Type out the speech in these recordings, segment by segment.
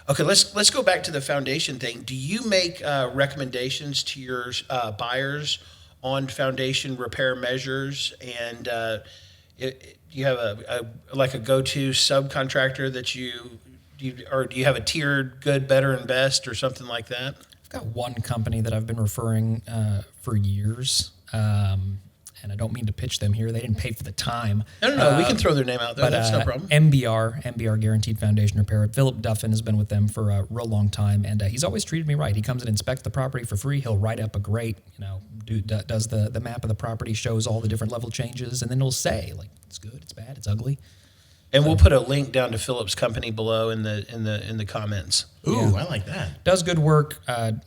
Okay, let's go back to the foundation thing. Do you make recommendations to your buyers on foundation repair measures? And do you have a go-to subcontractor that or do you have a tiered good, better, and best, or something like that? I've got one company that I've been referring for years. And I don't mean to pitch them here. They didn't pay for the time. No, we can throw their name out there. But That's no problem. MBR Guaranteed Foundation Repair. Philip Duffin has been with them for a real long time, and he's always treated me right. He comes and inspects the property for free. He'll write up a great, does the map of the property, shows all the different level changes, and then he'll say, like, it's good, it's bad, it's ugly. And we'll put a link down to Philip's company below in the comments. Ooh, Yeah. I like that. Does good work and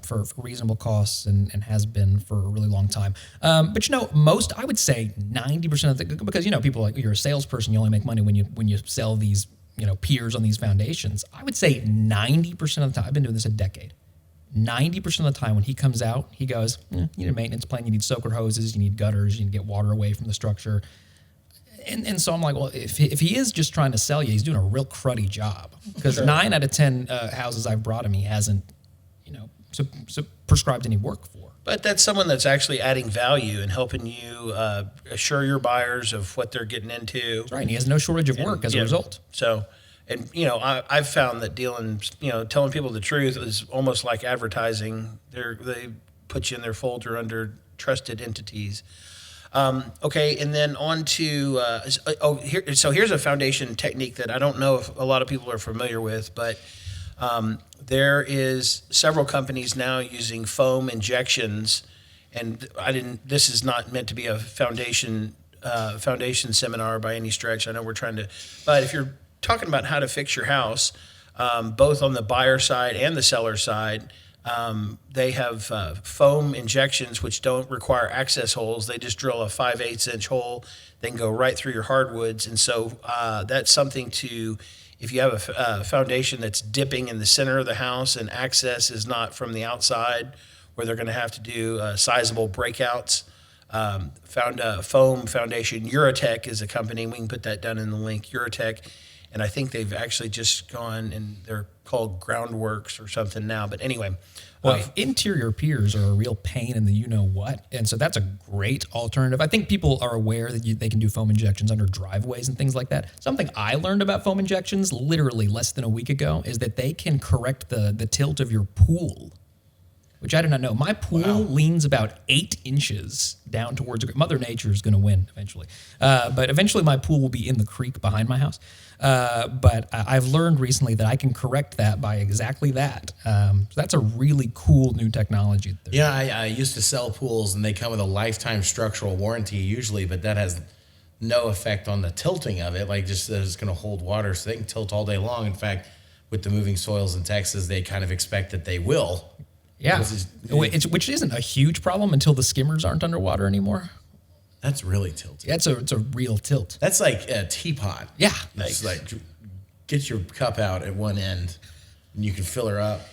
for reasonable costs and has been for a really long time. But most, I would say 90% of the, because people like, you're a salesperson, you only make money when you sell these PIERs on these foundations. I would say 90% of the time, I've been doing this a decade. 90% of the time when he comes out, he goes, you need a maintenance plan, you need soaker hoses, you need gutters, you need to get water away from the structure. And so I'm like, well, if he is just trying to sell you, he's doing a real cruddy job. Because 9 out of 10 houses I've brought him, he hasn't, so prescribed any work for. But that's someone that's actually adding value and helping you assure your buyers of what they're getting into. That's right, and he has no shortage of work as a result. So, and I've found that telling people the truth is almost like advertising. They put you in their folder under trusted entities. Okay, and then on to here's a foundation technique that I don't know if a lot of people are familiar with, but there is several companies now using foam injections, and this is not meant to be a foundation seminar by any stretch. I know we're trying to, but if you're talking about how to fix your house, both on the buyer side and the seller side, they have foam injections which don't require access holes. They just drill a 5/8 inch hole, then go right through your hardwoods. And so that's something if you have a foundation that's dipping in the center of the house and access is not from the outside, where they're going to have to do sizable breakouts. Foam foundation, Eurotech is a company. We can put that down in the link, Eurotech. And I think they've actually just gone, and they're called Groundworks or something now. But anyway. Well, interior piers are a real pain in the you-know-what. And so that's a great alternative. I think people are aware that they can do foam injections under driveways and things like that. Something I learned about foam injections literally less than a week ago is that they can correct the tilt of your pool, which I did not know. My pool leans about 8 inches down towards Mother Nature is going to win eventually. But eventually my pool will be in the creek behind my house. But I've learned recently that I can correct that by exactly that. So that's a really cool new technology. Yeah, I used to sell pools, and they come with a lifetime structural warranty usually, but that has no effect on the tilting of it. Like, just that it's going to hold water, so they can tilt all day long. In fact, with the moving soils in Texas, they kind of expect that they will. Yeah, which isn't a huge problem until the skimmers aren't underwater anymore. That's really tilted. Yeah, it's a real tilt. That's like a teapot. Yeah. It's like get your cup out at one end, and you can fill her up.